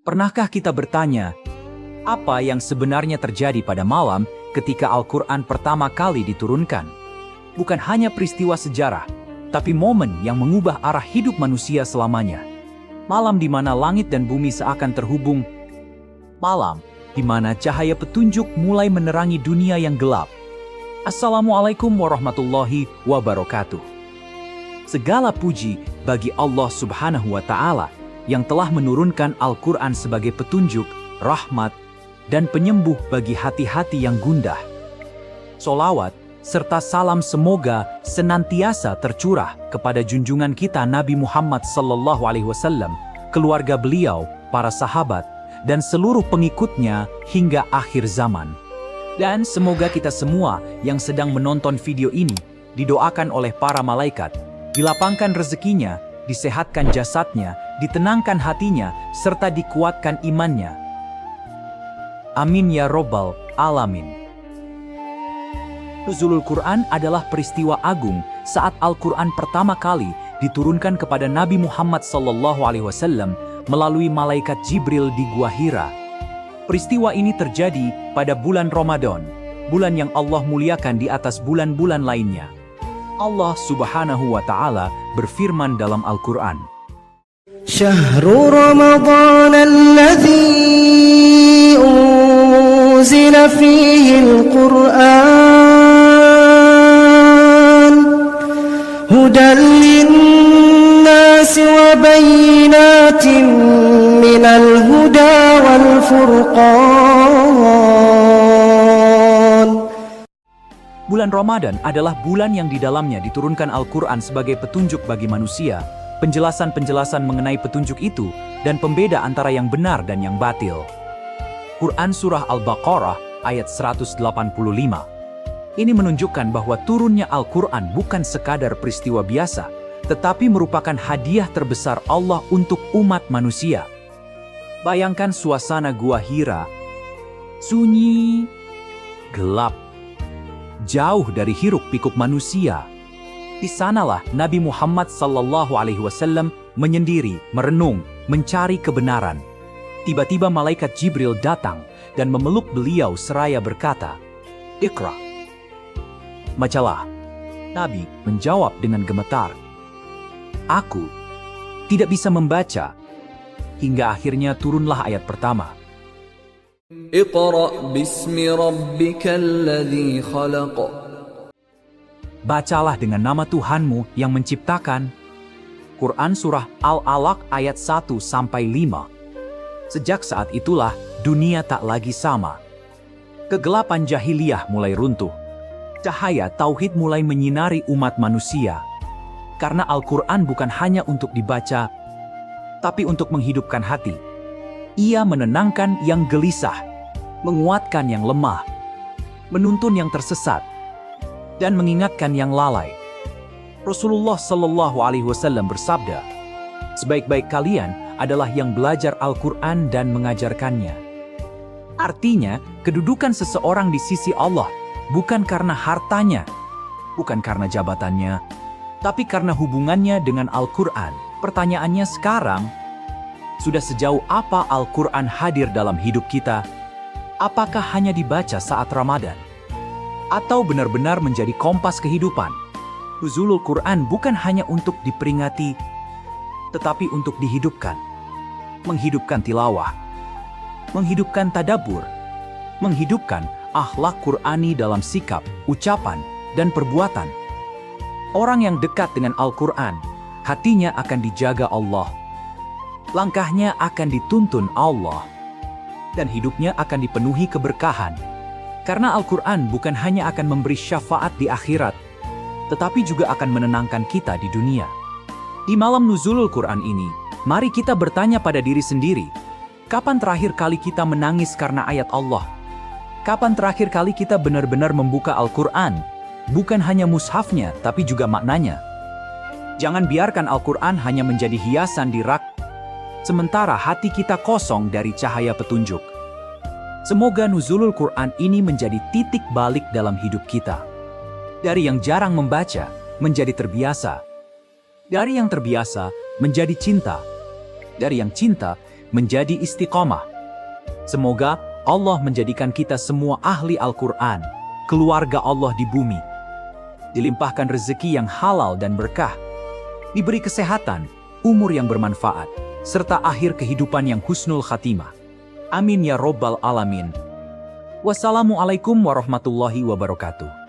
Pernahkah kita bertanya, apa yang sebenarnya terjadi pada malam ketika Al-Quran pertama kali diturunkan? Bukan hanya peristiwa sejarah, tapi momen yang mengubah arah hidup manusia selamanya. Malam di mana langit dan bumi seakan terhubung. Malam di mana cahaya petunjuk mulai menerangi dunia yang gelap. Assalamualaikum warahmatullahi wabarakatuh. Segala puji bagi Allah Subhanahu wa Ta'ala yang telah menurunkan Al-Quran sebagai petunjuk, rahmat, dan penyembuh bagi hati-hati yang gundah. Solawat serta salam semoga senantiasa tercurah kepada junjungan kita Nabi Muhammad SAW, keluarga beliau, para sahabat, dan seluruh pengikutnya hingga akhir zaman. Dan semoga kita semua yang sedang menonton video ini didoakan oleh para malaikat, dilapangkan rezekinya, disehatkan jasadnya, ditenangkan hatinya, serta dikuatkan imannya. Amin ya Robbal Alamin. Nuzulul Quran adalah peristiwa agung saat Al-Quran pertama kali diturunkan kepada Nabi Muhammad SAW melalui malaikat Jibril di Gua Hira. Peristiwa ini terjadi pada bulan Ramadan, bulan yang Allah muliakan di atas bulan-bulan lainnya. Allah Subhanahu wa Ta'ala berfirman dalam Al-Quran, Syahrul Ramadan alladzi unzila fihi al-Qur'an hudan lin-nasi wa bayyinatin minal huda wal furqan. Bulan Ramadan adalah bulan yang di dalamnya diturunkan Al-Quran sebagai petunjuk bagi manusia, penjelasan-penjelasan mengenai petunjuk itu, dan pembeda antara yang benar dan yang batil. Quran Surah Al-Baqarah ayat 185. Ini menunjukkan bahwa turunnya Al-Quran bukan sekadar peristiwa biasa, tetapi merupakan hadiah terbesar Allah untuk umat manusia. Bayangkan suasana Gua Hira, sunyi, gelap, jauh dari hiruk-pikuk manusia. Di sanalah Nabi Muhammad SAW menyendiri, merenung, mencari kebenaran. Tiba-tiba malaikat Jibril datang dan memeluk beliau seraya berkata, "Iqra." Bacalah. Nabi menjawab dengan gemetar, "Aku tidak bisa membaca." Hingga akhirnya turunlah ayat pertama. Iqra bismi rabbikal ladzi khalaq. Bacalah dengan nama Tuhanmu yang menciptakan. Quran Surah Al-Alaq ayat 1-5. Sejak saat itulah dunia tak lagi sama. Kegelapan jahiliyah mulai runtuh. Cahaya tauhid mulai menyinari umat manusia. Karena Al-Quran bukan hanya untuk dibaca, tapi untuk menghidupkan hati. Ia menenangkan yang gelisah, menguatkan yang lemah, menuntun yang tersesat, dan mengingatkan yang lalai. Rasulullah SAW bersabda, "Sebaik-baik kalian adalah yang belajar Al-Quran dan mengajarkannya." Artinya, kedudukan seseorang di sisi Allah bukan karena hartanya, bukan karena jabatannya, tapi karena hubungannya dengan Al-Quran. Pertanyaannya sekarang, sudah sejauh apa Al-Quran hadir dalam hidup kita? Apakah hanya dibaca saat Ramadan? Atau benar-benar menjadi kompas kehidupan? Nuzulul Quran bukan hanya untuk diperingati, tetapi untuk dihidupkan. Menghidupkan tilawah, menghidupkan tadabbur, menghidupkan akhlak Qur'ani dalam sikap, ucapan, dan perbuatan. Orang yang dekat dengan Al-Quran, hatinya akan dijaga Allah. Langkahnya akan dituntun Allah. Dan hidupnya akan dipenuhi keberkahan. Karena Al-Quran bukan hanya akan memberi syafaat di akhirat, tetapi juga akan menenangkan kita di dunia. Di malam nuzulul Quran ini, mari kita bertanya pada diri sendiri, kapan terakhir kali kita menangis karena ayat Allah? Kapan terakhir kali kita benar-benar membuka Al-Quran? Bukan hanya mushafnya, tapi juga maknanya. Jangan biarkan Al-Quran hanya menjadi hiasan di rak, sementara hati kita kosong dari cahaya petunjuk. Semoga nuzulul Quran ini menjadi titik balik dalam hidup kita. Dari yang jarang membaca, menjadi terbiasa. Dari yang terbiasa, menjadi cinta. Dari yang cinta, menjadi istiqomah. Semoga Allah menjadikan kita semua ahli Al-Quran, keluarga Allah di bumi, dilimpahkan rezeki yang halal dan berkah, diberi kesehatan, umur yang bermanfaat, serta akhir kehidupan yang husnul khatimah. Amin ya Rabbal Alamin. Wassalamualaikum warahmatullahi wabarakatuh.